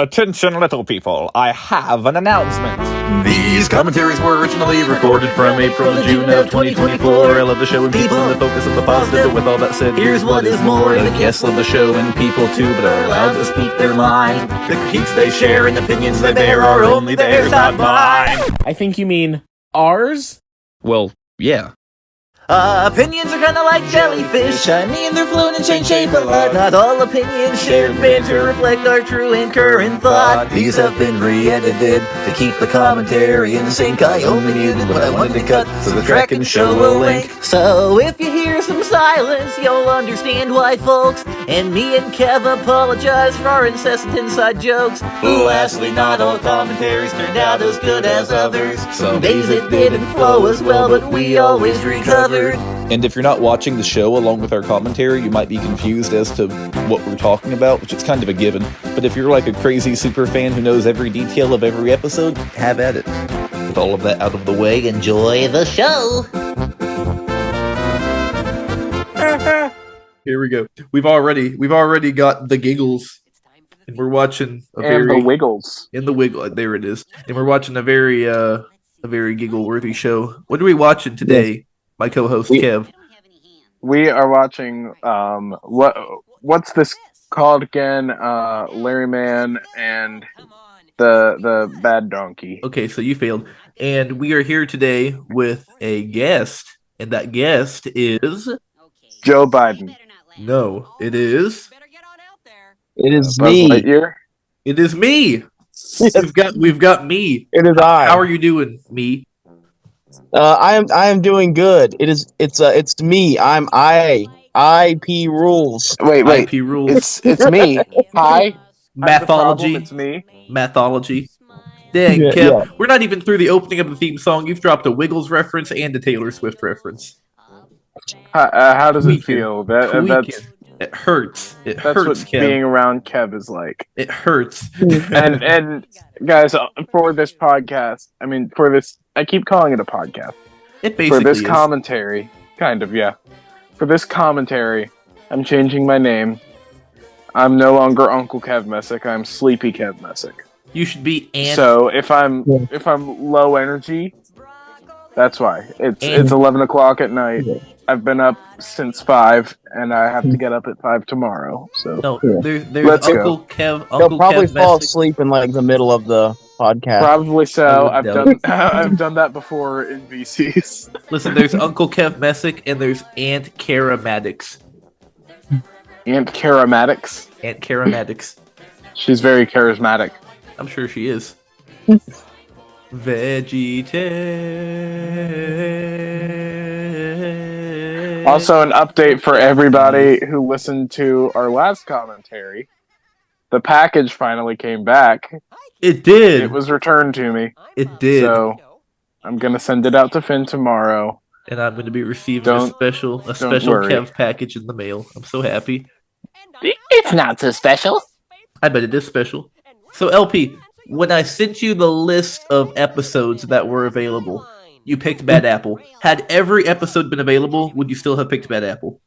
Attention, little people, I have an announcement. These commentaries were originally recorded from April to June of 2024. I love the show and people and the focus on the positive. But with all that said, here's what is more. The guests love the show and people too, but are allowed to speak their mind. The critiques they share and opinions they bear are only theirs, not mine. I think you mean ours? Well, yeah. Opinions are kinda like jellyfish. I mean, they're flown and change shape a lot. Not all opinions shared banter reflect our true and current thought. These have been re-edited to keep the commentary in sync. I only muted what I wanted to cut, so the track and show will link. So if you hear some silence, you'll understand why, folks. And me and Kev apologize for our incessant inside jokes. Lastly, not all commentaries turned out as good as others. Some days it didn't flow as well, but we always recovered. And if you're not watching the show along with our commentary, you might be confused as to what we're talking about, which is kind of a given. But if you're like a crazy super fan who knows every detail of every episode, have at it. With all of that out of the way, Enjoy the show! Here we go. We've already got the giggles, and we're watching The wiggles. In the wiggle, there it is. And we're watching a very giggle-worthy show. What are we watching today? My co-host Kev. We are watching what's this called again? Larry Man and the Bad Donkey. Okay, so you failed. And we are here today with a guest, and that guest is Joe Biden. No, it is. It is Buzz me. Lightyear. It is me. We've got me. It is I. How are you doing, me? I am doing good. It's me. I'm IP rules. Wait. IP rules. It's me. Hi. Mathology. It's me. Mathology. Dang, Yeah, Kev, yeah. we're not even through the opening of the theme song. You've dropped a Wiggles reference and a Taylor Swift reference. How does it Tweaking. feel? It hurts. It that's hurts, what Kev. being around Kev is like. It hurts. And guys, for this podcast, I keep calling it a podcast. It basically For this is. commentary, kind of, yeah. For this commentary, I'm changing my name. I'm no longer Uncle Kev Messick. I'm Sleepy Kev Messick. You should be So if I'm low energy, that's why. It's 11 o'clock at night. I've been up since 5, and I have to get up at 5 tomorrow. So No, there's Let's Uncle go. Kev. He'll Uncle probably Kev fall Messick. asleep in like the middle of the podcast. probably so. I would doubt I've done that before in VCs. Listen, there's Uncle Kev Messick and there's Aunt Kara Maddox. Aunt Kara Maddox. Aunt Kara Maddox. She's very charismatic. I'm sure she is. VeggieTales. Also, an update for everybody who listened to our last commentary. The package finally came back. It did. It was returned to me. It did. So I'm gonna send it out to Finn tomorrow. And I'm going to be receiving a Don't special worry. Kev package in the mail. I'm so happy. It's not so special. I bet it is special. So LP, when I sent you the list of episodes that were available, you picked Bad Apple. Had every episode been available, would you still have picked Bad Apple?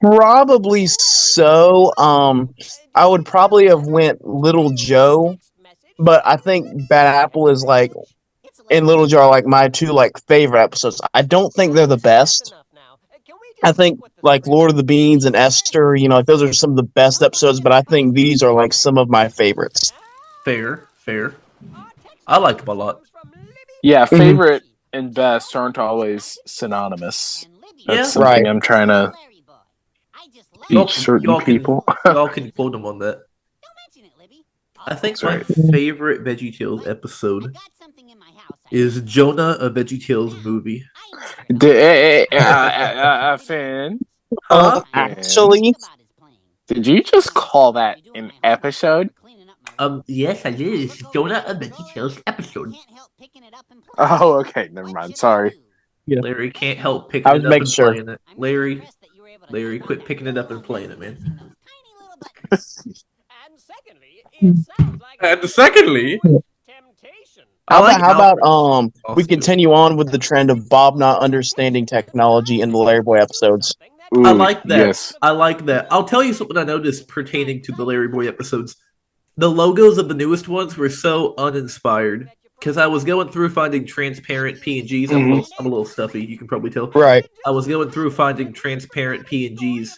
Probably so. I would probably have went Little Joe, but I think Bad Apple is like, and Little Joe are like my two like favorite episodes. I don't think they're the best. I think like Lord of the Beans and Esther, like those are some of the best episodes, but I think these are like some of my favorites. Fair. I like them a lot. Yeah, favorite and best aren't always synonymous. That's Yeah. something Right. I'm trying to Y'all teach can- certain y'all can- people. Y'all can quote them on that. I think my favorite VeggieTales episode is Jonah, a VeggieTales movie. Finn, Actually, did you just call that an episode? Yes, I did. It's Jonah, a VeggieTales episode. Oh, okay. Never mind. Sorry. Yeah. Larry can't help picking I it was up making and sure. playing it. Larry, quit picking it up and playing it, man. And secondly, how about we continue on with the trend of Bob not understanding technology in the LarryBoy episodes? Ooh, I like that. Yes. I like that. I'll tell you something I noticed pertaining to the LarryBoy episodes. The logos of the newest ones were so uninspired. Because I was going through finding transparent PNGs. I'm a little stuffy, you can probably tell. Right. I was going through finding transparent PNGs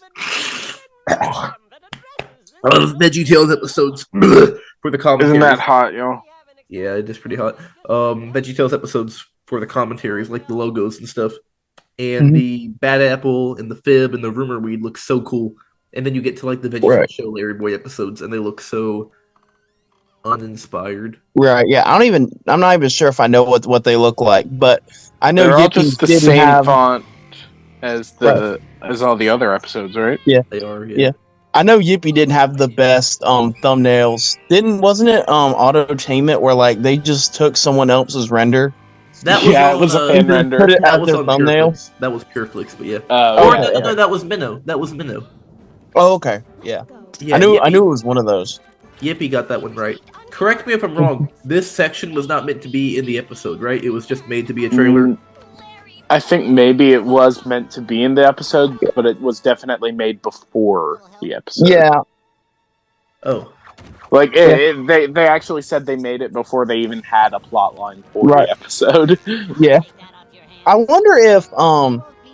of VeggieTales episodes for the commentaries. Isn't that hot, yo? Yeah, it is pretty hot. VeggieTales episodes for the commentaries, like the logos and stuff. And the Bad Apple and the Fib and the Rumor Weed look so cool. And then you get to like the VeggieTales Show LarryBoy episodes, and they look so uninspired. Right. Yeah. I'm not even sure if I know what they look like, but I know they're all Yippee just the didn't same have font as as all the other episodes, right? Yeah. They are. Yeah. I know Yippee didn't have the best thumbnails. Wasn't it Autotainment where like they just took someone else's render? That was it was a fan render. Put it that as was their on thumbnail. That was PureFlix, but yeah. Okay. That was Minnow. That was Minnow. Oh, okay. Yeah. Yeah, I knew it was one of those. Yippee got that one right. Correct me if I'm wrong. This section was not meant to be in the episode, right? It was just made to be a trailer. I think maybe it was meant to be in the episode, but it was definitely made before the episode. Yeah. Oh. Like they actually said they made it before they even had a plot line for the episode. Yeah. I wonder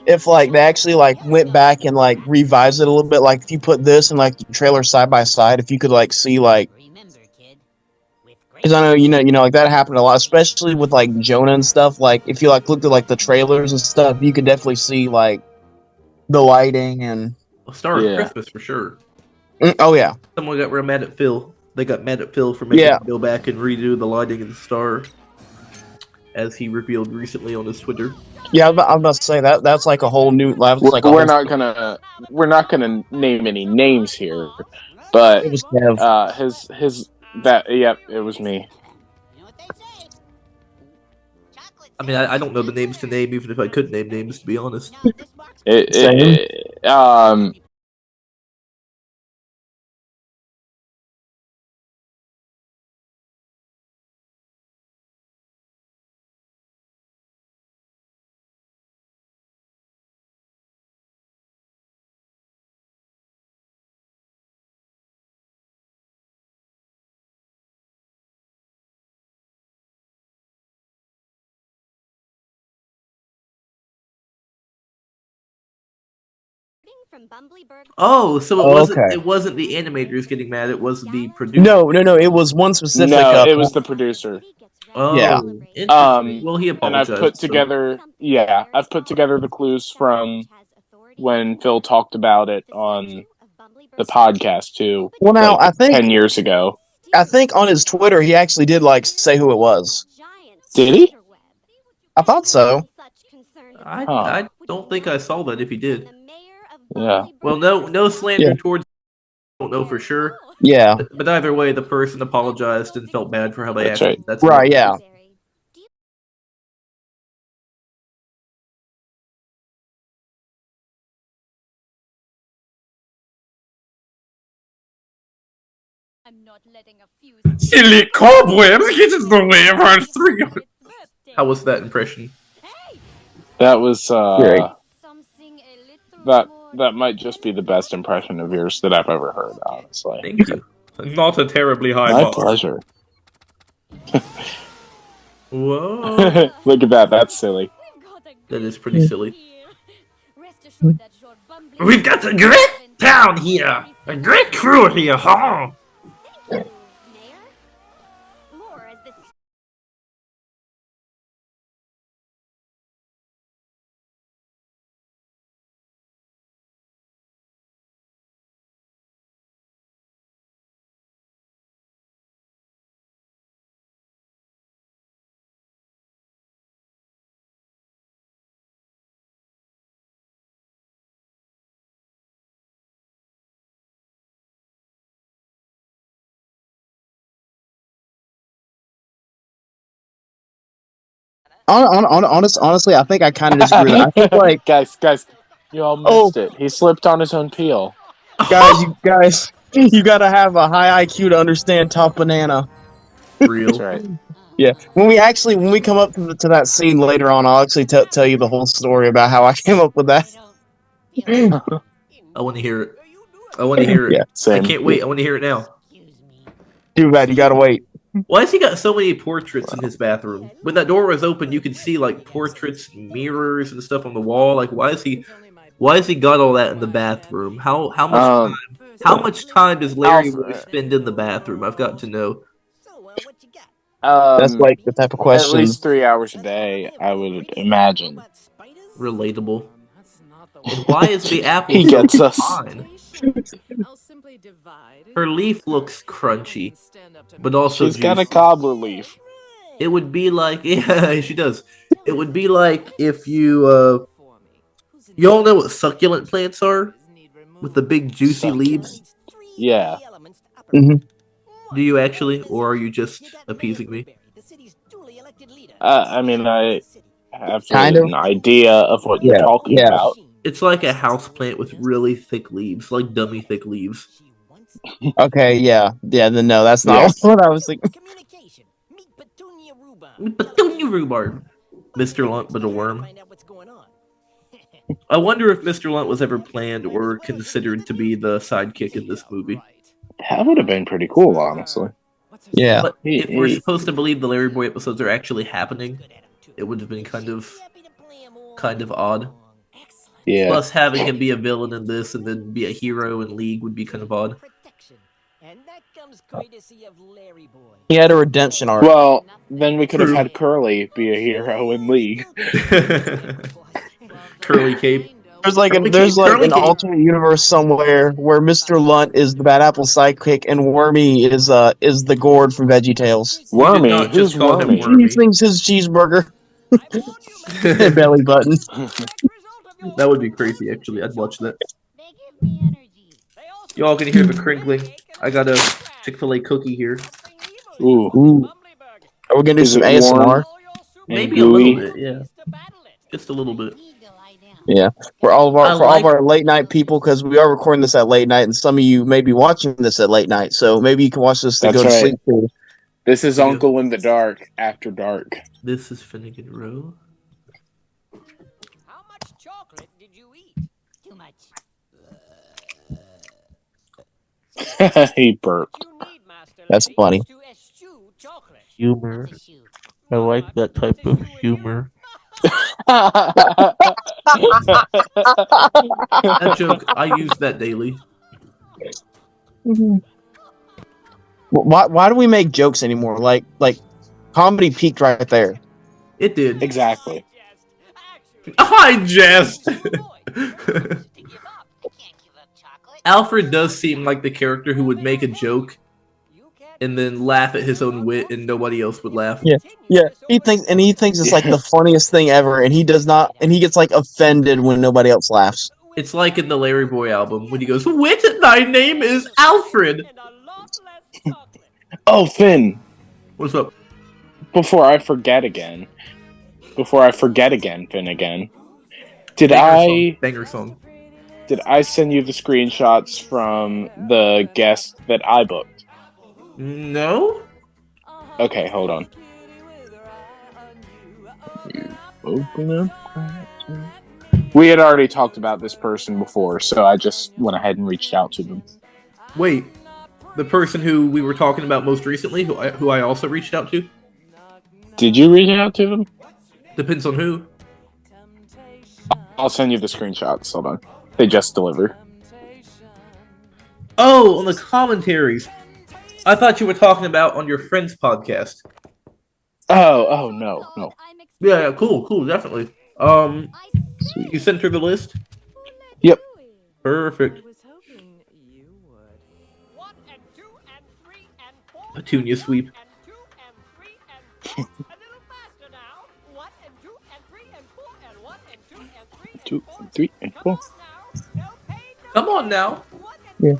if like they actually like went back and like revised it a little bit. Like if you put this and like the trailer side by side, if you could like see like, because I know you know like that happened a lot, especially with like Jonah and stuff. Like if you like looked at like the trailers and stuff, you could definitely see like the lighting and Star of Christmas for sure. Oh yeah. Someone got real mad at Phil. They got mad at Phil for making him go back and redo the lighting of the star, as he revealed recently on his Twitter. Yeah, I'm about to say that's like a whole new level. Like we're not gonna name any names here, but it was Kev. It was me. I mean, I don't know the names to name, even if I could name names, to be honest. Oh, so it wasn't the animators getting mad, it was the producer. No, it was one specific. No, it was the producer. Oh, yeah. Well, he apologized. And I've put together the clues from when Phil talked about it on the podcast too. Well, now I think 10 years ago. I think on his Twitter he actually did like say who it was. Did he? I thought so. I don't think I saw that if he did. Yeah. Well, no slander towards. I don't know for sure. Yeah. But either way, the person apologized and felt bad for how they acted. Right. That's right. Yeah. I'm not letting a few silly cobwebs get in the way of our 3. How was that impression? That was that might just be the best impression of yours that I've ever heard, honestly. Thank you. Not a terribly high My bar. pleasure. Whoa. Look at that. That's silly. That is pretty silly. We've got a great town here. A great crew here, huh? Honestly, I think I kind of disagree. I think like guys, you all missed it. He slipped on his own peel. Guys, you gotta have a high IQ to understand Top Banana. Real. That's right. Yeah, when we come up to that scene later on, I'll actually tell you the whole story about how I came up with that. I want to hear it. I want to hear it. Yeah, same. I can't wait. I want to hear it now. Too bad, you gotta wait. Why has he got so many portraits in his bathroom? When that door was open, you could see like portraits, mirrors, and stuff on the wall. Like, why is he got all that in the bathroom? How much time does LarryBoy spend in the bathroom? I've got to know. That's like the type of question. At least 3 hours a day, I would imagine. Relatable. And why is the apple He so gets us. fine? Her leaf looks crunchy, but also She's got a juicy. cobbler leaf. It would be like, yeah, she does. It would be like if you all know what succulent plants are? With the big juicy leaves? Yeah. Mm-hmm. Do you actually? Or are you just appeasing me? I mean, I have Kind of. an idea of what you're talking about. It's like a house plant with really thick leaves, like dummy thick leaves. Okay, yeah. Then no, that's not what I was thinking. Petunia rhubarb. Mr. Lunt, but a worm. I wonder if Mr. Lunt was ever planned or considered to be the sidekick in this movie. That would have been pretty cool, honestly. Yeah. But if we're supposed to believe the LarryBoy episodes are actually happening, it would have been kind of odd. Yeah. Plus, having him be a villain in this and then be a hero in League would be kind of odd. He had a redemption arc. Well, then we could have had Curly be a hero in League. Curly Cape. There's like an alternate universe somewhere where Mr. Lunt is the Bad Apple sidekick and Wormy is the gourd from VeggieTales. Wormy? Who's Wormy? He thinks his cheeseburger. Belly button. That would be crazy, actually. I'd watch that. Y'all can hear the crinkling. I got a Chick-fil-A cookie here. Ooh. Are we gonna do some ASMR? Maybe a little bit, yeah. Just a little bit. Yeah, for all of our late night people, because we are recording this at late night, and some of you may be watching this at late night, so maybe you can watch this to go to sleep too. This is Uncle in the Dark after dark. This is Finnegan Row. How much chocolate did you eat? Too much. He burped. That's funny. Humor. I like that type of humor. That joke, I use that daily. Why do we make jokes anymore? Like comedy peaked right there. It did. Exactly. I jest. Alfred does seem like the character who would make a joke and then laugh at his own wit and nobody else would laugh. Yeah. He thinks it's like the funniest thing ever, and he does not, and he gets like offended when nobody else laughs. It's like in the LarryBoy album when he goes, "Wit, thy name is Alfred." Oh, Finn. What's up? Before I forget again, Finn again. Banger song. Did I send you the screenshots from the guest that I booked? No? Okay, hold on. We had already talked about this person before, so I just went ahead and reached out to them. Wait, the person who we were talking about most recently, who I also reached out to? Did you reach out to them? Depends on who. I'll send you the screenshots. Hold on. They just delivered. Oh, on the commentaries. I thought you were talking about on your friend's podcast. Oh, no. Yeah, cool, definitely. You sent her the list? Yep. Perfect. Petunia sweep. 2 and 3 and 4. Come on now. Yeah.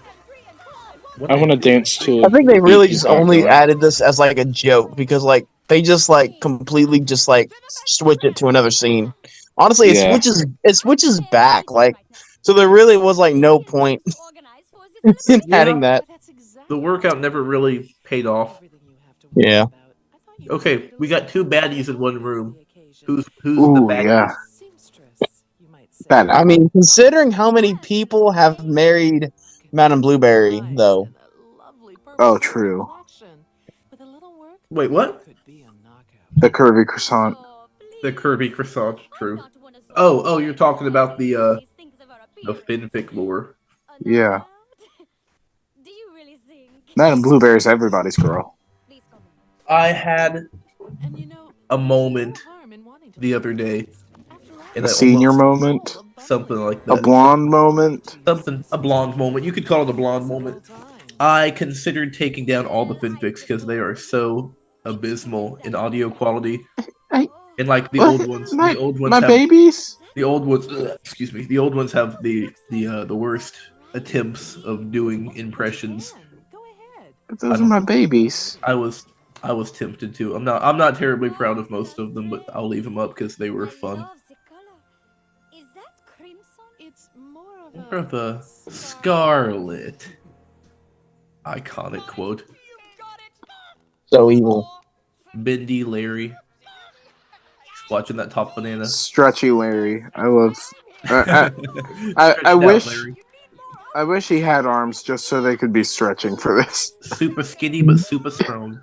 I want to dance to. I think they really just only added this as like a joke because like they just like completely just like switch it to another scene. Honestly, it switches back like so there really was like no point in adding that. The workout never really paid off. Yeah. Okay, we got two baddies in one room. Who's the baddie? Yeah. I mean, considering how many people have married Madame Blueberry, though. Oh, true. Wait, what? The curvy croissant. The curvy croissant, true. Oh, you're talking about the fanfic lore. Yeah. That and Blueberry's everybody's girl. I had a moment the other day. A senior moment? Something like A that. blonde moment? A blonde moment. You could call it a blonde moment. I considered taking down all the fanfics because they are so abysmal in audio quality. And like the old ones. My have, babies? The old ones, excuse me. The old ones have the worst attempts of doing impressions. But those are my babies. I was tempted to. I'm not terribly proud of most of them, but I'll leave them up because they were fun. More of a scarlet. Iconic quote. So evil. Bendy Larry. Just watching that top banana. Stretchy Larry. I love. I wish he had arms just so they could be stretching for this. Super skinny but super strong.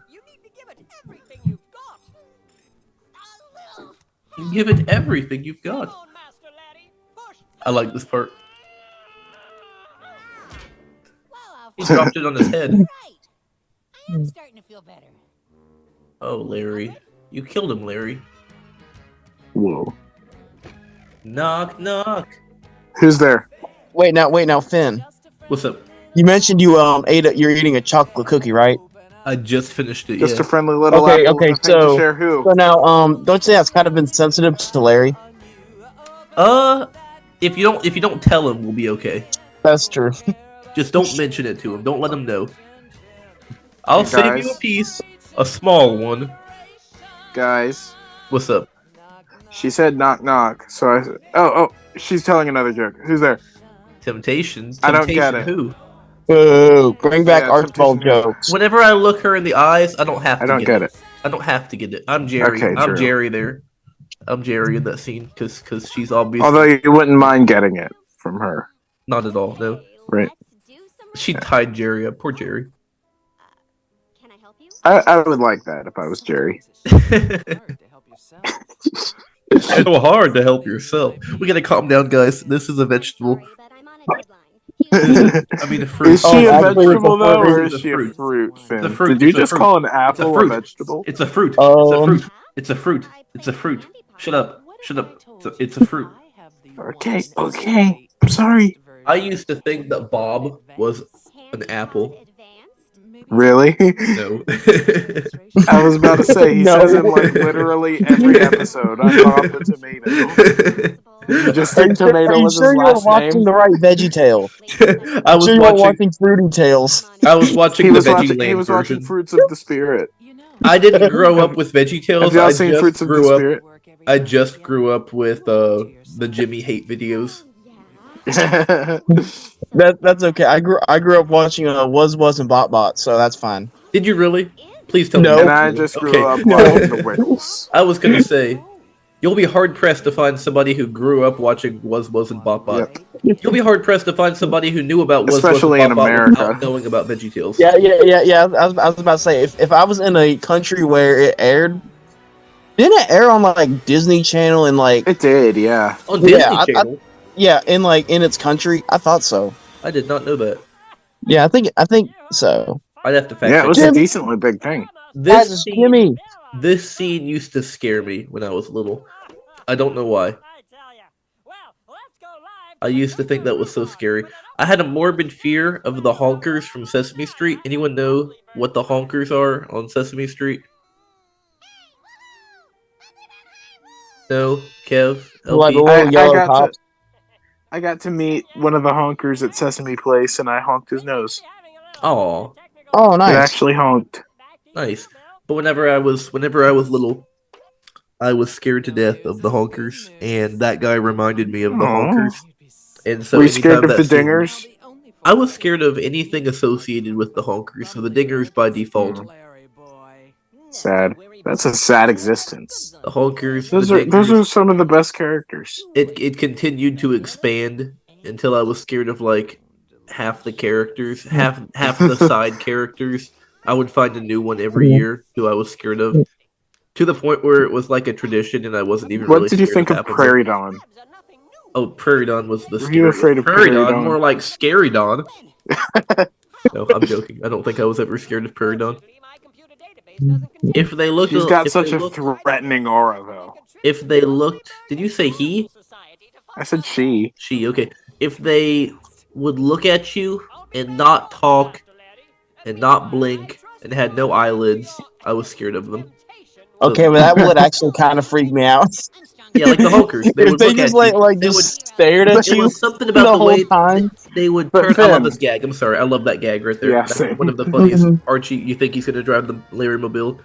Give it everything you've got. I like this part. He dropped it on his head. I'm starting to feel better. Oh, Larry. You killed him, Larry. Whoa. Knock, knock. Who's there? Wait now, Finn. What's up? You mentioned you're eating a chocolate cookie, right? I just finished it. Just yeah. a friendly little Okay, apple with a paint to share who? So now, don't you say that's kind of insensitive to Larry? If you don't tell him, we'll be okay. That's true. Just don't mention it to him. Don't let him know. I'll Hey, save guys. you a piece, a small one. Guys, What's up? she said knock knock. So I said, oh, she's telling another joke. Who's there? Temptation. I don't get Temptation it. Who? Boo! Bring back Yeah, Archibald Temptation. jokes. Whenever I look her in the eyes, I don't have to. I don't get it. I don't have to get it. I'm Jerry. Okay, I'm true. Jerry there. I'm Jerry in that scene because she's obviously Although you wouldn't mind getting it from her. not at all. No, Right. she tied Jerry up. Poor Jerry. Can I help you? I would like that if I was Jerry. It's so hard to help yourself. We gotta calm down, guys. This is a vegetable. But I'm on a deadline. I mean, a fruit. Is she Oh, a actually, vegetable it's a though, or fruit. is It's a she a fruit. fruit, Finn? It's a fruit. Did you It's a just fruit. call an apple fruit. a vegetable? It's a fruit. It's a fruit. Um, It's a fruit. It's a fruit. Shut up. Shut up. It's a fruit. Okay, I'm sorry. I used to think that Bob was an apple. Really? No. I was about to say, he No. says in like literally every episode, I'm Bob the Tomato. You just think Tomato Are you was sure his you were last watching name? the right VeggieTale? I was Sure you weren't watching. watching Fruity Tales? I was watching He the was watching VeggieTales watching version. Fruits of the Spirit. I didn't grow up with Have VeggieTales. y'all I seen just Fruits of the grew up. Spirit? I just grew up with the Jimmy hate videos. That's okay. I grew up watching Was and Bot, so that's fine. Did you really? Please tell No. me. And I just grew up No. watching the Wiggles. I was gonna say, you'll be hard pressed to find somebody who grew up watching Was and Bot. You'll be hard pressed to find somebody who knew about Was Especially in and Bot America. without knowing about VeggieTales. Yeah. I was about to say, if I was in a country where it aired, didn't it air on like Disney Channel and like It did, yeah. On Disney Yeah, Channel. in its country? I thought so. I did not know that. Yeah, I think so. I'd have to fact Yeah, it check was that. a decently big thing. This scene, Jimmy. this scene used to scare me when I was little. I don't know why. I used to think that was so scary. I had a morbid fear of the honkers from Sesame Street. Anyone know what the honkers are on Sesame Street? No? Kev? Like LP? a little yellow cop. I got to meet one of the honkers at Sesame Place, and I honked his nose. Aw, Oh, It nice. actually honked. nice. But whenever I was little, I was scared to death of the honkers, and that guy reminded me of the Aw. honkers. And so Were you scared anytime of the that scene- dingers? I was scared of anything associated with the honkers, so the dingers by default. Sad. That's a sad existence. The honkers, Those the are dingers, some of the best characters. it continued to expand until I was scared of like half the characters, half the side characters, I would find a new one every year who I was scared of, to the point where it was like a tradition, and I wasn't even What really did you scared think of of half them. Prairie Dawn? Oh, Prairie Dawn was the Were you scariest. afraid of Prairie Prairie Dawn, Dawn? more like Scary Dawn. No, I'm joking. I don't think I was ever scared of Prairie Dawn. If they look, She's got if such they a look, threatening aura, though. if they looked, did you say he? I said she. She, okay. If they would look at you and not talk and not blink and had no eyelids, I was scared of them. Okay, but that would actually kind of freak me out. Yeah, like the Hulkers. They If would they look just at you. like They just would. stared at It you was something the about the whole way time. they would But turn. I love Finn. this gag. I'm sorry. I love that gag right there. Yeah, That's same. one of the funniest. Archie, you think he's going to drive the Larry Mobile?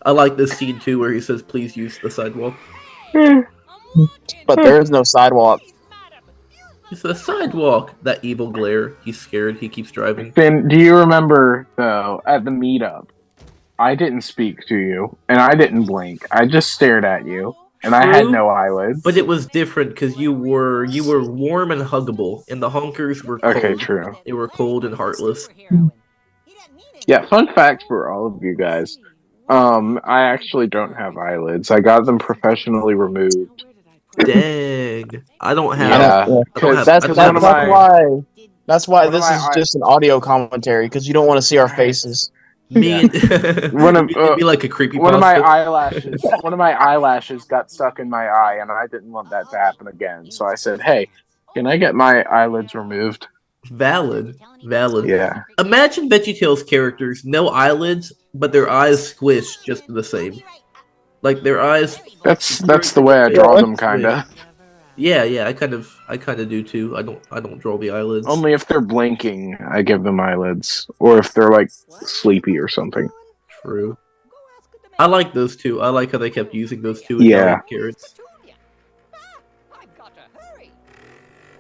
I like this scene too, where he says, "Please use the sidewalk." But there is no sidewalk. It's a sidewalk. That evil glare. He's scared. He keeps driving. Finn, do you remember, though, at the meetup, I didn't speak to you, and I didn't blink. I just stared at you, and I had True, no eyelids. But it was different because you were warm and huggable, and the honkers were cold. Okay, true. They were cold and heartless. Yeah, fun fact for all of you guys. I actually don't have eyelids. I got them professionally removed. Dang, I don't have. Yeah, I don't because have. That's I don't have- that's why one of this my is just an audio commentary because you don't want to see our faces. Me and it'd be like a creepy. One of my eyelashes got stuck in my eye, and I didn't want that to happen again. So I said, "Hey, can I get my eyelids removed?" Valid. Yeah. Imagine VeggieTales characters, no eyelids, but their eyes squished just the same. Like their eyes. That's the way I draw them, kinda. Yeah, I kind of do too. I don't draw the eyelids. Only if they're blinking, I give them eyelids, or if they're like sleepy or something. True. I like those two. I like how they kept using those two Yeah. Italian carrots.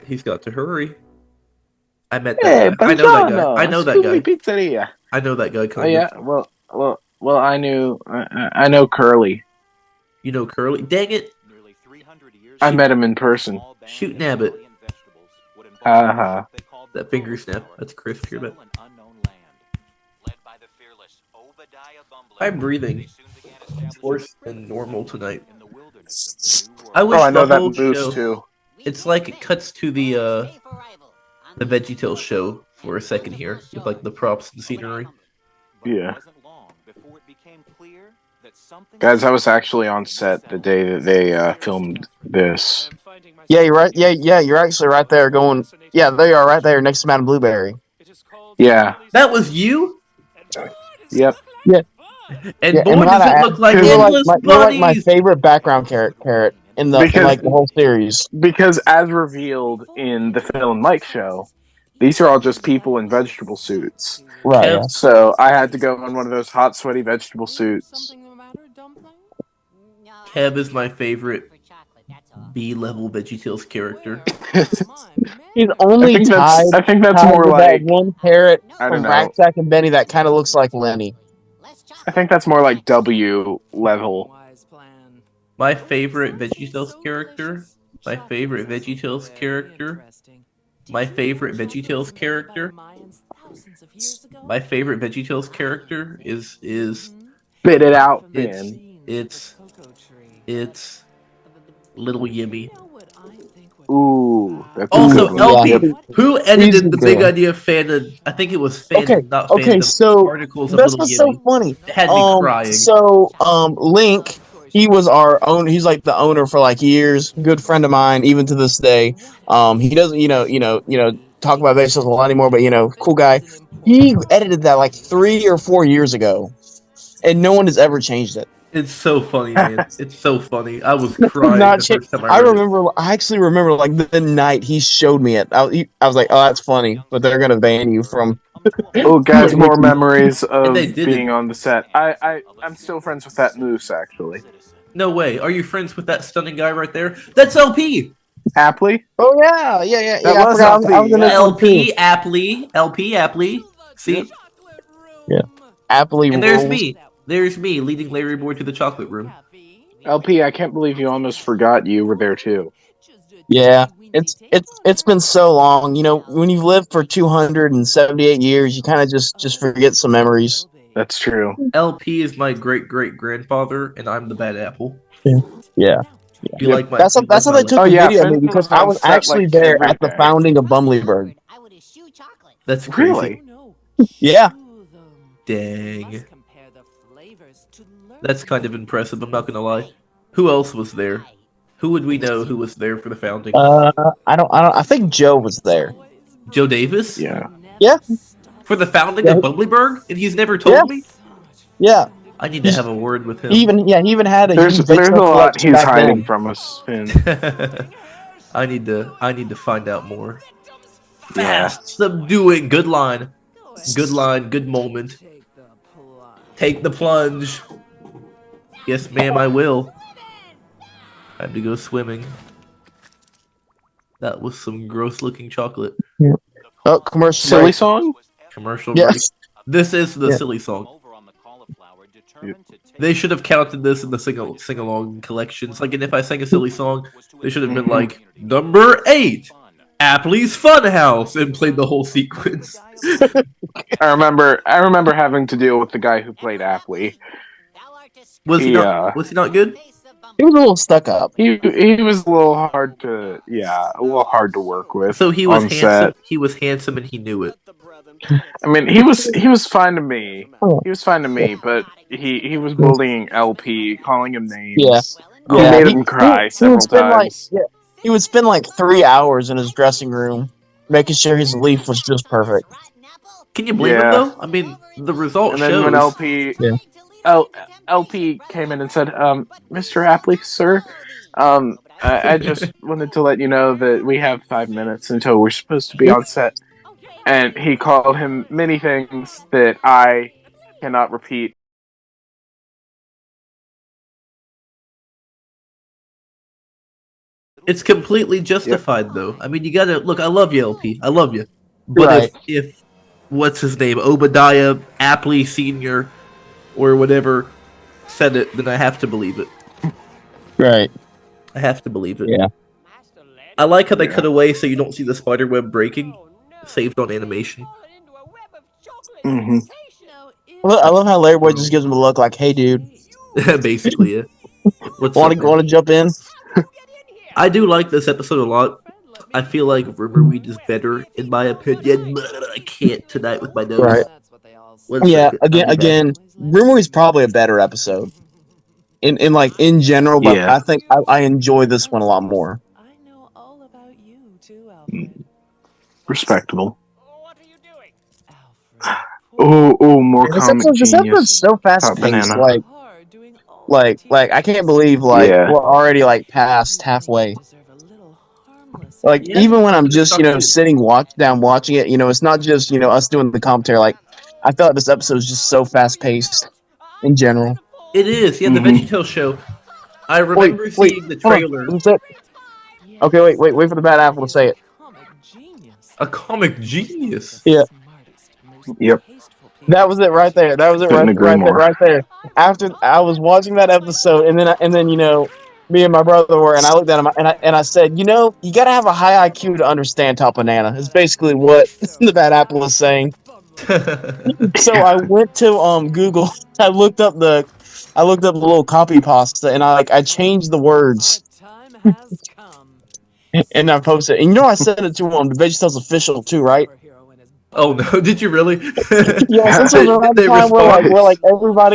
He's got to hurry. I met that guy. I know that guy. I know that guy. Pizzeria. I know that guy. Oh yeah. Well. I know Curly. You know Curly? Dang it! I met him in person. Shoot nabbit. Uh-huh. That finger snap. That's crisp here, but I'm breathing worse than normal tonight. I wish I know the that whole boost show. too. It's like it cuts to the VeggieTales show for a second here with like the props and scenery. Yeah. Guys, I was actually on set the day that they filmed this. Yeah, you're right. Yeah, you're actually right there going. Yeah, there you are, right there next to Madame Blueberry. Yeah. That was you? Yep. Yeah. And Yeah, boy, and does it look like endless you're like my bunnies! favorite background carrot in the whole series. Because as revealed in the Phil and Mike show, these are all just people in vegetable suits. Right. Kev, Yeah. So I had to go in one of those hot, sweaty vegetable suits. Kev is my favorite B-level VeggieTales character. He's only tied. I think that's tied more to like that one parrot I from don't know. Racksack and Benny that kind of looks like Lenny. I think that's more like W level. My favorite VeggieTales character. My favorite VeggieTales character. My favorite VeggieTales character. My favorite VeggieTales character is Spit it out, Finn. it's Little Yimmy. Ooh, that's Also, a good one. LP, Yeah. who He's a edited the good Big one. Idea fan? I think it was fan, Okay, not fan. okay, the so articles of that's Little what's so Yimmy. funny. It had me crying. So, Link, he was our own. He's like the owner for like years. Good friend of mine, even to this day. He doesn't, talk about VeggieTales a lot anymore, but cool guy. He edited that like 3 or 4 years ago, and no one has ever changed it. It's so funny, man. It's so funny. I was crying Not the cha- first time I read it. remember. I actually remember like the night he showed me it. I was like, oh, that's funny, but they're gonna ban you from. Oh, guys, more memories of they didn't. being on the set. I'm still friends with that moose, actually. No way. Are you friends with that stunning guy right there? That's LP. Apley? Oh yeah. That I was forgot I was in this one, too. LP Apley. See? Aptly And there's rules. me. There's me leading LarryBoy to the chocolate room. LP, I can't believe you almost forgot you were there too. Yeah, it's been so long. When you've lived for 278 years, you kind of just forget some memories. That's true. LP is my great-great-grandfather, and I'm the bad apple. Yeah. You like my? That's you that's like how my they took Oh the yeah, video of me Finn because was I on was set, actually like, there every at the day. founding of Bumblyberg. That's crazy. Really? Yeah. Dang. That's kind of impressive. I'm not gonna lie. Who else was there? Who would we know who was there for the founding? I think Joe was there. Joe Davis? Yeah. Yeah. For the founding Yeah. of Bumblyberg? And he's never Yeah. told me? Yeah. I need to have a word with him. He even had a There's huge a VeggieTales lot collection he's back hiding then. from us, Finn. I need to find out more. Yeah. Fast, subduing. Good line. Good line, good moment. Take the plunge. Yes, ma'am, I will. Time to go swimming. That was some gross looking chocolate. Yeah. Oh, commercial Silly break. song? Commercial break. Yes. This is the Yeah. silly song. They should have counted this in the sing along collections. Like, and if I sang a silly song, they should have been like number 8, Apley's Funhouse, and played the whole sequence. I remember having to deal with the guy who played Apley. Was he Yeah. not? Was he not good? He was a little stuck up. He was a little hard to work with. So he was on handsome. set. He was handsome, and he knew it. I mean, he was fine to me. He was fine to me, but he was bullying LP, calling him names. Yeah. He Yeah. made him cry several times. He would spend like 3 hours in his dressing room making sure his leaf was just perfect. Can you blame him though? I mean, the result And then shows. when LP came in and said, "Mr. Apley, sir, I just wanted to let you know that we have 5 minutes until we're supposed to be on set." And he called him many things that I cannot repeat. It's completely justified though. I mean, you gotta look. I love you, LP. I love you. But Right. if what's his name, Obadiah Apley Senior, or whatever, said it, then I have to believe it. Right. I have to believe it. Yeah. I like how they cut away so you don't see the spider web breaking. Saved on animation. Mm-hmm. I love how LarryBoy just gives him a look like, "Hey, dude, Basically, yeah. What's want up, man? to jump in?" I do like this episode a lot. I feel like Rumor Weed is better, in my opinion, but I can't tonight with my nose. Right. One Yeah. second, I'll be back. Again, Rumor is probably a better episode in general, but Yeah. I think I enjoy this one a lot more. Respectable. Oh, more comic This genius. episode's so fast Top paced. banana. Like I can't believe we're already like past halfway. Like Yeah, even when I'm just stuck sitting watching it, it's not just us doing the commentary. Like I felt like this episode is just so fast paced in general. It is, yeah. The VeggieTales show. I remember seeing the hold on. trailer. Let me say it. Okay, wait for the bad apple to say it. A comic genius. Yeah. Yep. That was it right there. That was it right there. After I was watching that episode, and then me and my brother were, and I looked at him and I said, you gotta have a high IQ to understand Top Banana. Is basically what the bad apple is saying. So I went to Google. I looked up the little copy pasta, and I changed the words. And I posted it. And I sent it to the VeggieTales official too, right? Oh no! Did you really? Yeah, this was around the time where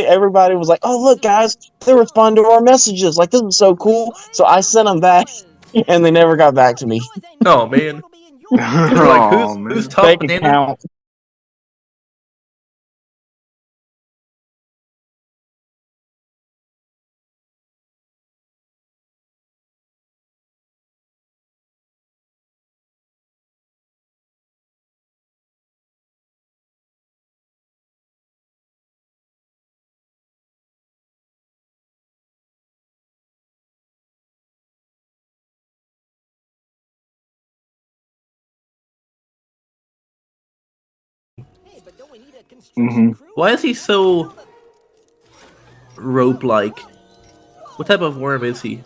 everybody was like, "Oh look, guys, they respond to our messages. Like this is so cool." So I sent them back, and they never got back to me. Oh man! You're like, who's Top Fake Banana? account. Mm-hmm. Why is he so rope-like? What type of worm is he?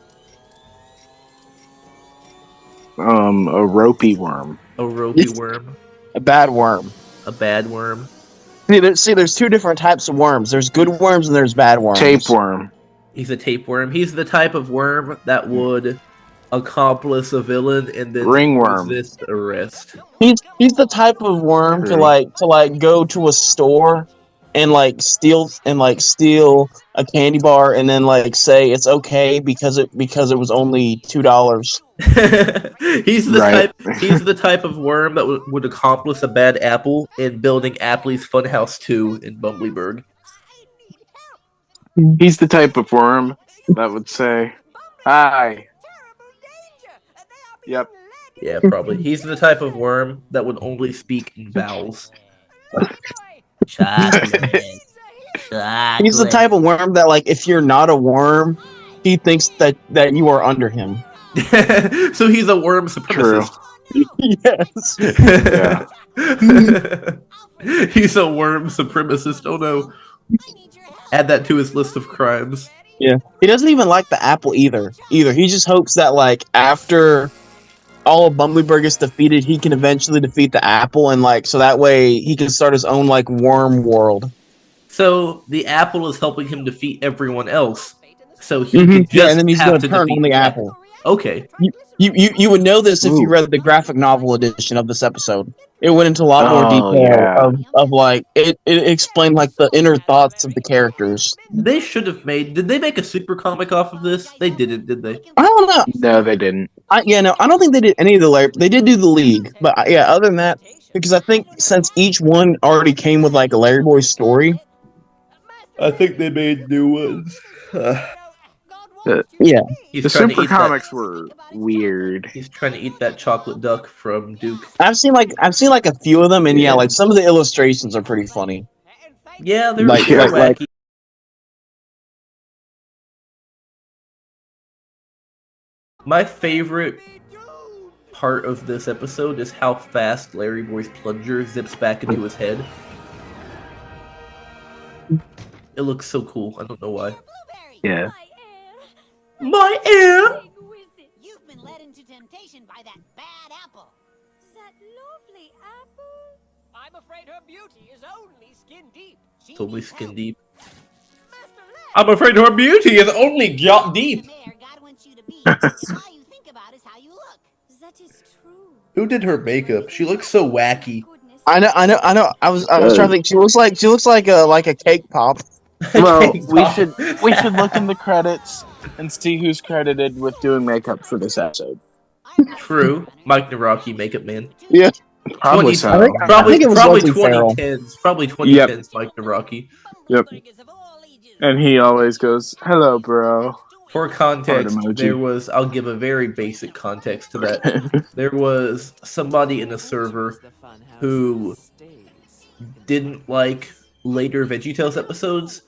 A ropey worm. A ropey worm. A bad worm. A bad worm. There's two different types of worms. There's good worms and there's bad worms. Tapeworm. He's a tapeworm. He's the type of worm that would accomplice a villain and then Ringworm. resist arrest. He's the type of worm to go to a store and steal a candy bar and then say it's okay because it was only $2. He's the type of worm that would accomplish a bad apple in building Appley's Funhouse 2 in Bumbleberg. He's the type of worm that would say, "Hi." Yep. Yeah, probably. He's the type of worm that would only speak in vowels. Chocolate. He's the type of worm that if you're not a worm, he thinks that you are under him. So he's a worm supremacist. Yes. Yeah. He's a worm supremacist. Oh no. Add that to his list of crimes. Yeah. He doesn't even like the apple either. He just hopes that after all of Bumbleberg is defeated, he can eventually defeat the apple and so that way he can start his own worm world. So the apple is helping him defeat everyone else. So he can just and then he's going to turn on the apple. Okay. You would know this if you read the graphic novel edition of this episode. It went into a lot more detail of it explained the inner thoughts of the characters. They should have did they make a super comic off of this? They didn't, did they? I don't know. No, they didn't. I don't think they did any of the they did do the League, but other than that, because I think since each one already came with a LarryBoy story, I think they made new ones. Yeah. The super comics were weird. He's trying to eat that chocolate duck from Duke. I've seen a few of them, and some of the illustrations are pretty funny. Yeah, they're wacky. My favorite part of this episode is how fast LarryBoy's plunger zips back into his head. It looks so cool. I don't know why. Yeah. My air! You've been led into temptation by that bad apple. That lovely apple? I'm afraid her beauty is only skin deep. It's only skin deep. I'm afraid her beauty is only jot deep. God wants you to be. All you think about is how you look. That is true. Who did her makeup? She looks so wacky. I know. I was trying to think. She looks like a cake pop. Well, we should look in the credits and see who's credited with doing makeup for this episode. True. Mike Naraki, makeup man. Yeah. Probably so. I think it was probably Leslie Farrell. 2010s. Probably 2010s Mike Naraki. Yep. And he always goes, "Hello, bro." For context, Heart emoji. there was, I'll give a very basic context to that. There was somebody in a server who didn't like later VeggieTales episodes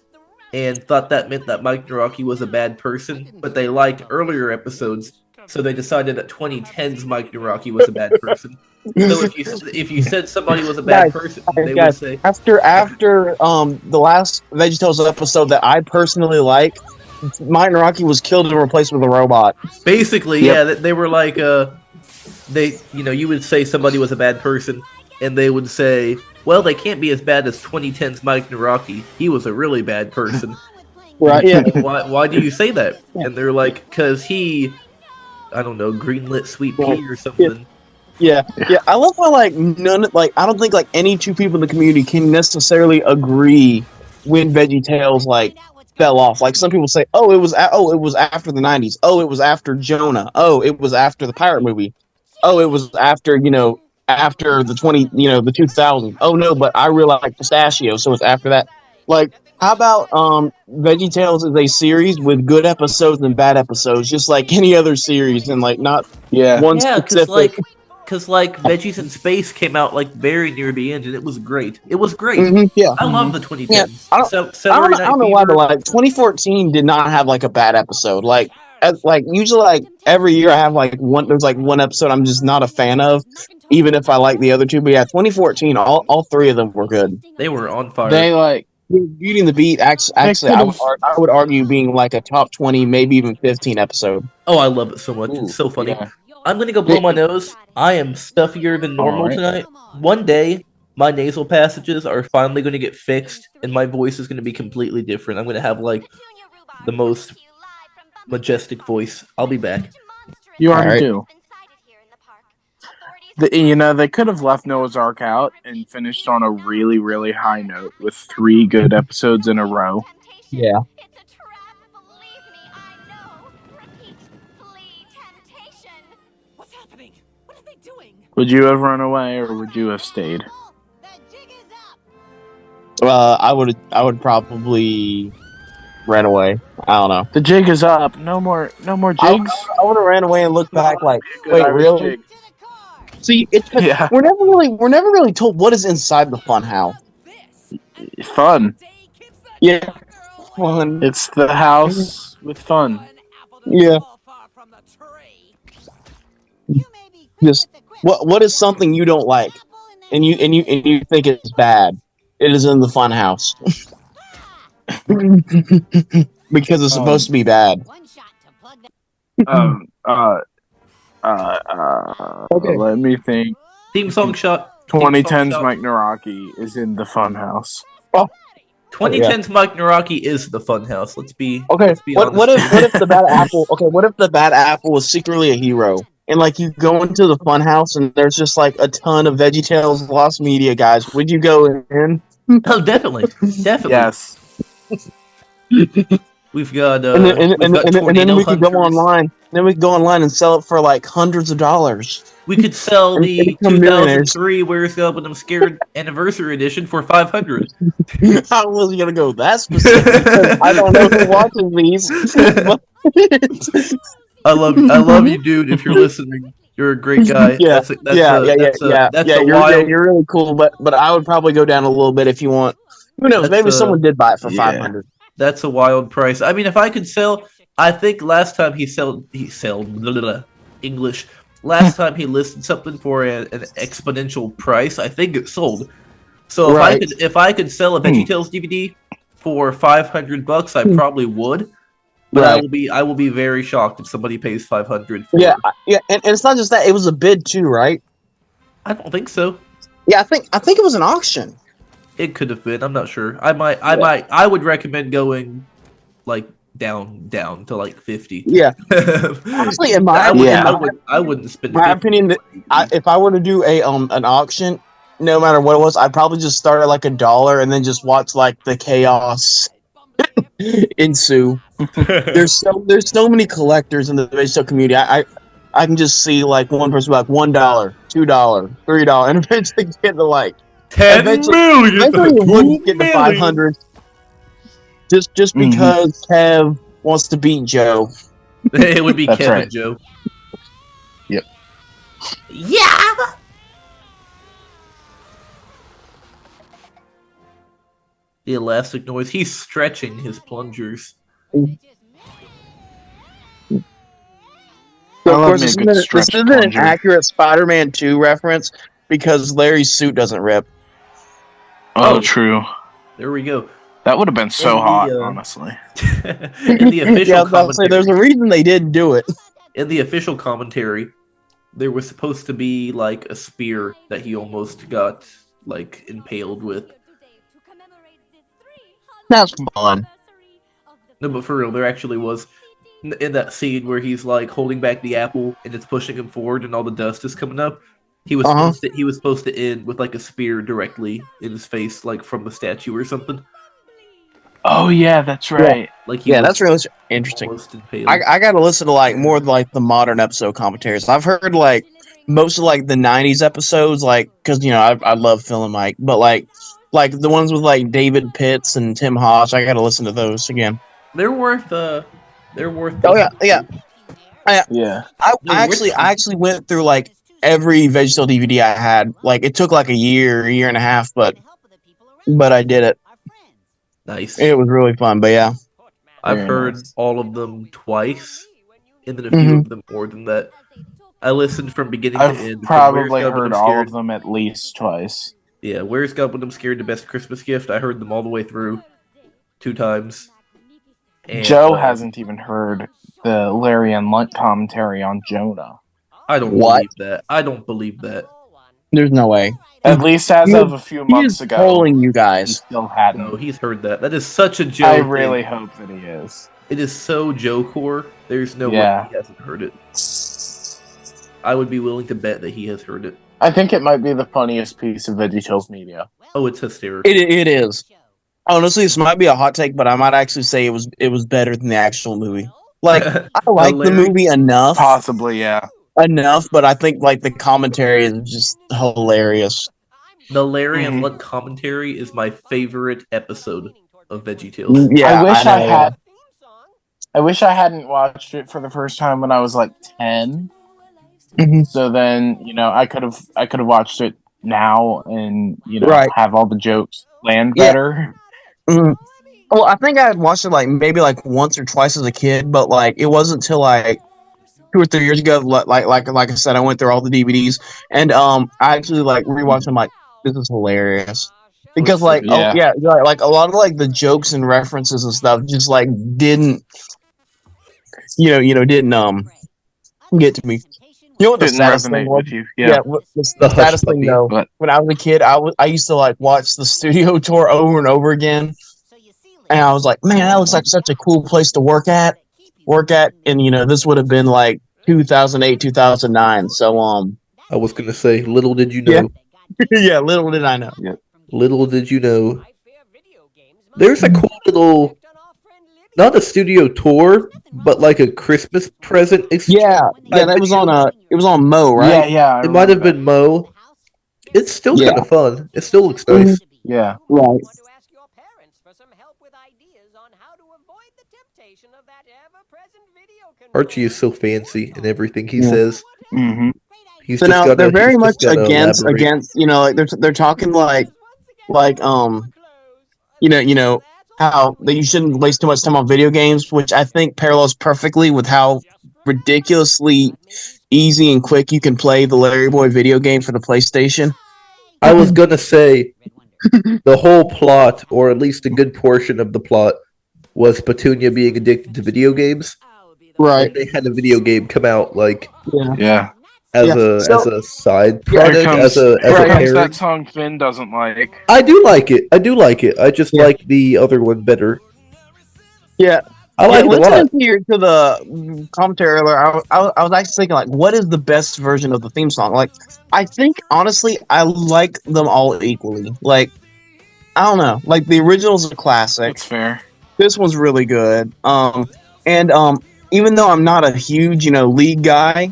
and thought that meant that Mike Naraki was a bad person, but they liked earlier episodes, so they decided that 2010's Mike Naraki was a bad person. So if you said somebody was a bad person, they would say after the last VeggieTales episode that I personally like, Mike Naraki was killed and replaced with a robot. Basically, yeah, they were like you would say somebody was a bad person, and they would say, well, they can't be as bad as 2010's Mike Naraki. He was a really bad person. Right, yeah. Why do you say that? And they're like, because he, I don't know, greenlit Sweet Pea or something. Yeah. I love how I don't think any two people in the community can necessarily agree when VeggieTales fell off. Some people say, it was after the 90s. Oh, it was after Jonah. Oh, it was after the pirate movie. Oh, it was after after the 2000s. Oh no, but I really like Pistachio, so it's after that. How about VeggieTales is a series with good episodes and bad episodes, just like any other series, and not one specific. Because Veggies in Space came out very near the end, and it was great. It was great. Yeah, I love the 2010s. Yeah. I don't know why, but 2014 did not have a bad episode. Usually every year I have one. There's one episode I'm just not a fan of, even if I like the other two. But yeah, 2014, all three of them were good. They were on fire. They Beauty and the Beat. Actually, I would argue being a top 20, maybe even 15 episode. Oh, I love it so much. It's so funny. Yeah. I'm gonna go blow my nose. I am stuffier than normal tonight. One day, my nasal passages are finally going to get fixed, and my voice is going to be completely different. I'm going to have like the most majestic voice. I'll be back. You already Alright. do. They could have left Noah's Ark out and finished on a really, really high note with 3 good episodes in a row. Yeah. It's a trap. Believe me, I know. Repeat, flee temptation. What's happening? What are they doing? Would you have run away or would you have stayed? The jig is up. I would probably ran away. I don't know. The jig is up. No more jigs. I would have ran away and looked back like, Good wait, Irish really? jig. To the car. See, it's Yeah. we're never really told what is inside the fun house. Fun. Yeah, fun. It's the house with fun. Yeah. Just what is something you don't like, and you think it's bad? It is in the fun house because it's supposed to be bad. One shot to plug the Okay. Let me think. Theme song shot. 2010's Mike Naraki is in the Funhouse. 2010's Mike Naraki is the Funhouse. Let's be Okay. Let's be honest. What if the bad apple? Okay. What if the bad apple was secretly a hero? And like you go into the fun house and there's just like a ton of VeggieTales lost media guys. Would you go in? Oh, definitely. Yes. We've got And then Tornado we could go Hunters. online. Then we could go online and sell it for like hundreds of dollars. We could sell And the become millionaires. 2003 Where's God When I'm Scared Anniversary Edition for $500. How was you gonna go that specific? Because I don't know who watches these. I love you, dude. If you're listening, you're a great guy. Yeah, That's you're wild. you're really cool, but I would probably go down a little bit if you want. Who knows? That's, Maybe someone did buy it for yeah. $500. That's a wild price. I mean, if I could sell, I think last time he sold English. Last time he listed something for an exponential price, I think it sold. So Right. if I could sell a VeggieTales DVD for $500, I probably would. But Right. I will be very shocked if somebody pays $500 for Yeah, it. yeah, and it's not just that; it was a bid too, right? I don't think so. Yeah, I think it was an auction. It could have been. I'm not sure. I would recommend going like down to like 50. Yeah, honestly, in my I wouldn't spend my 50. opinion, that if I were to do an auction, no matter what it was, I'd probably just start at like $1 and then just watch like the chaos ensue. There's so many collectors in the vegetable community. I can just see like one person like $1, $2, $3, and eventually get to like 10 eventually million. it would get to 500. Just because Kev wants to beat Joe. It would be That's Kevin right. Joe. Yep. Yeah. The elastic noise. He's stretching his plungers. So I of love course, me a this good isn't stretch an plunger. accurate Spider-Man 2 reference because Larry's suit doesn't rip. Oh, true. There we go. That would have been so In the, hot, uh, honestly. In the official Yeah, I was about to say, commentary, there's a reason they didn't do it. in the official commentary, there was supposed to be like a spear that he almost got like impaled with. That's fun. No, but for real, there actually was in that scene where he's like holding back the apple and it's pushing him forward and all the dust is coming up. He was supposed to end with like a spear directly in his face, like from the statue or something. Oh yeah, that's right. Like he Yeah, was that's really interesting. almost impaled. I gotta listen to like more of like the modern episode commentaries. I've heard like most of like the '90s episodes, like because I love Phil and Mike, but like the ones with like David Pitts and Tim Hodge, I gotta listen to those again. They're worth. Oh yeah. Yeah. I No, actually went through like every VeggieTales DVD I had. Like it took like a year and a half, but I did it. Nice. It was really fun. But yeah, I've Very heard nice. all of them twice, and then a few of them more than that. I listened from beginning to I've end. from probably Where's God When heard I'm all Scared. of them at least twice. Yeah, Where's God When I'm Scared? The Best Christmas Gift. I heard them all the way through 2 times. And, Joe hasn't even heard the Larry and Lunt commentary on Jonah. I don't What? believe that. I don't believe that. There's no way. At least as He of is- a few He months is ago, trolling you he guys. still hadn't. No, he's heard that. That is such a Joe I thing. really hope that he is. It is so Joe core. There's no Yeah. way he hasn't heard it. I would be willing to bet that he has heard it. I think it might be the funniest piece of VeggieTales media. Oh, it's hysterical. It is. Honestly, this might be a hot take, but I might actually say it was better than the actual movie. Like, I like the movie enough, Possibly, yeah. but I think like the commentary is just hilarious. The Larry and Mhm. Blood commentary is my favorite episode of VeggieTales. Yeah, I wish I know. had. I wish I hadn't watched it for the first time when I was like 10. Mhm. So then, I could have watched it now and Right. have all the jokes land Yeah. better. Mhm. Well, I think I had watched it like maybe like once or twice as a kid, but like it wasn't until like 2 or 3 years ago. Like I said, I went through all the DVDs and I actually like rewatched them. Like, this is hilarious because like Yeah. like a lot of like the jokes and references and stuff just like didn't didn't get to me. You know what the Didn't saddest resonate thing was? with you. Yeah. The hush saddest thing puppy. though, But- when I was a kid, I used to like watch the studio tour over and over again, and I was like, man, that looks like such a cool place to work at, and this would have been like 2008, 2009. So I was gonna say, little did you know. yeah, little did I know. Little did you know. There's a cool little, not a studio tour, but like a Christmas present. Yeah, that was on Mo, right? Yeah. I It might have remember been Mo. It's still Yeah. kind of fun. It still looks nice. that. Yeah. Right. Archie is so fancy in everything he Yeah. says. Mm-hmm. He's So just now gotta- they're very he's much just gotta elaborate. against like they're talking like how that you shouldn't waste too much time on video games, which I think parallels perfectly with how ridiculously easy and quick you can play the LarryBoy video game for the PlayStation. I was gonna say the whole plot, or at least a good portion of the plot, was Petunia being addicted to video games. Right. And they had a video game come out like Yeah. as Yeah. a side Here product, comes, as a here comes pairing. that song Finn doesn't like. I do like it. I just Yeah. like the other one better. Yeah. I like it a let's lot. get into the commentary earlier. I was actually thinking, like, what is the best version of the theme song? Like, I think, honestly, I like them all equally. Like, I don't know. Like, the original's a classic. That's fair. This one's really good. And even though I'm not a huge, league guy,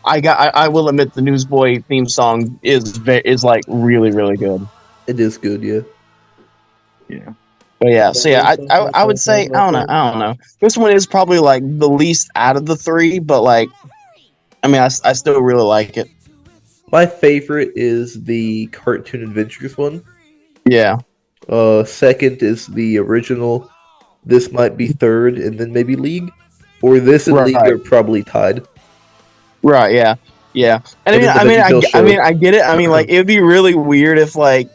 I will admit the Newsboy theme song is like really, really good. It is good, yeah. Yeah. But yeah, so yeah, I would say I don't know. This one is probably like the least out of the three, but like, I mean, I still really like it. My favorite is the Cartoon Adventures one. Yeah. Second is the original. This might be third, and then maybe League, or this and League Right. are probably tied. Right. Yeah. Yeah. And And then the I VeggieTales show. mean, I get it. I mean, like, it would be really weird if like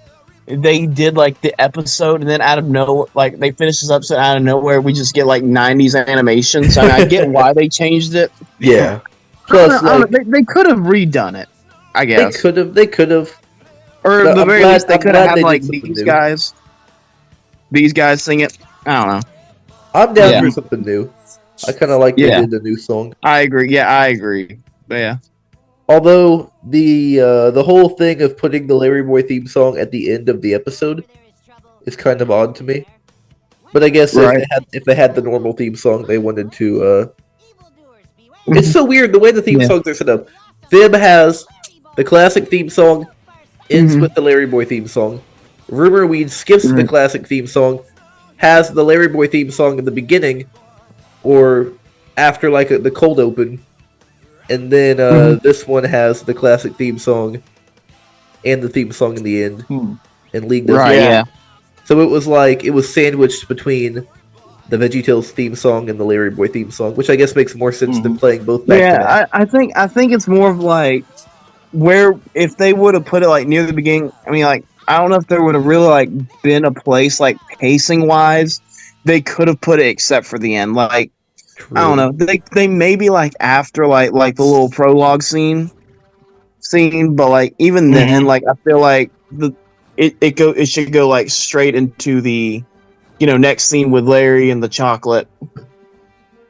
they did like the episode and then out of nowhere, like they finish this episode out of nowhere, we just get like '90s animations. I mean, I get why they changed it. Yeah. I don't Plus, know, I don't like, know, they could have redone it, I they guess, could have. or No, at the I'm very glad- least they I'm could glad have they had did like something these guys sing it. I don't know. I'm down Yeah. for something new. I kind of like they Yeah. did the new song. I agree. Yeah, I agree. But yeah. Although the whole thing of putting the LarryBoy theme song at the end of the episode is kind of odd to me. But I guess Right. if they had the normal theme song, they wanted to. It's so weird the way the theme Yeah. songs are set up. Fib has the classic theme song, ends Mhm. with the LarryBoy theme song. Rumor Weed skips the Mhm. classic theme song, has the LarryBoy theme song in the beginning, or after like the cold open, and then Mhm. this one has the classic theme song and the theme song in the end, Hmm. and League does Right. that. Yeah. So it was sandwiched between the VeggieTales theme song and the LarryBoy theme song, which I guess makes more sense than playing both back to back. Yeah. I think it's more of like where if they would have put it like near the beginning. I mean, like I don't know if there would have really like been a place like pacing wise they could have put it except for the end. Like I don't know. They maybe like after like the little prologue scene. scene, but like even then, like I feel like it should go like straight into the next scene with Larry and the chocolate.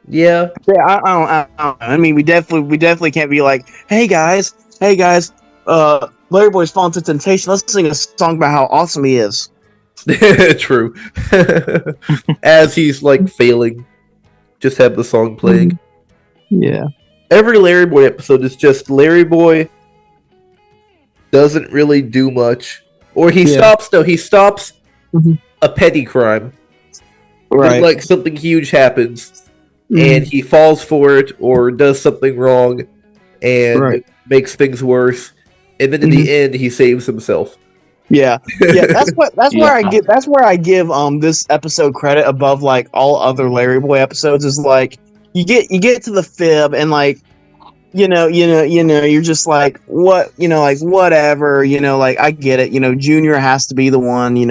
Yeah. Yeah, I don't know. I mean, we definitely can't be like, hey guys, Larry Boy's fallen to temptation. Let's sing a song about how awesome he is. True. As he's like failing, just have the song playing. Yeah. Every Larry Boy episode is just Larry Boy doesn't really do much, or he stops. No, he stops a petty crime. Right. Then, like something huge happens, and he falls for it, or does something wrong, and makes things worse. And then in the end, he saves himself. Yeah, that's where I give this episode credit above like all other Larry Boy episodes. Is like you get to the fib and like you're just like what like whatever like I get it. Junior has to be the one to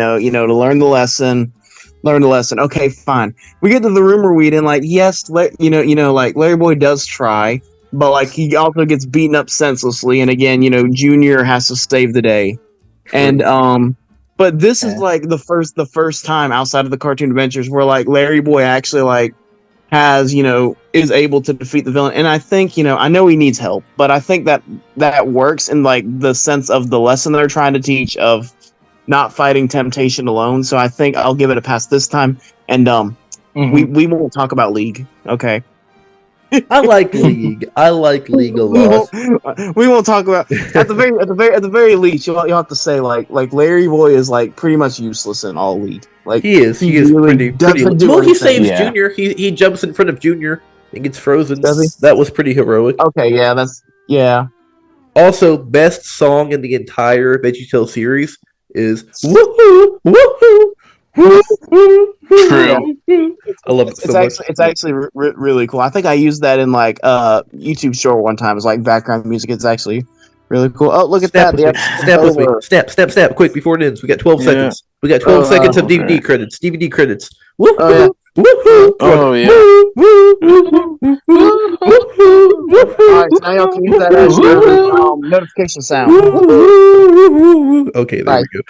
learn the lesson. Okay, fine. We get to the rumor weed and like yes, like Larry Boy does try, but like he also gets beaten up senselessly, and again Junior has to save the day. And but this is like the first time outside of the Cartoon Adventures where like Larry Boy actually like has is able to defeat the villain. And I think I know he needs help, but I think that works in like the sense of the lesson they're trying to teach of not fighting temptation alone. So I think I'll give it a pass this time. And we won't talk about League. Okay. I like League. I like League a lot. We won't talk about at the very least. You'll have to say like Larry Boy is like pretty much useless in all League. Like he is really pretty. Well, he saves Junior. He jumps in front of Junior and gets frozen. That was pretty heroic. Okay, yeah. Also, best song in the entire VeggieTales series is "Woohoo Woohoo." True. I love it so much. It's actually really cool. I think I used that in like YouTube short one time as like background music. It's actually really cool. Oh, look at that! Snap with me! Snap! Quick before it ends. We got 12 seconds. We got 12 seconds of DVD credits. DVD credits. Woohoo! Oh yeah. Alright, so now y'all can use that as your notification sound. Okay, there we go.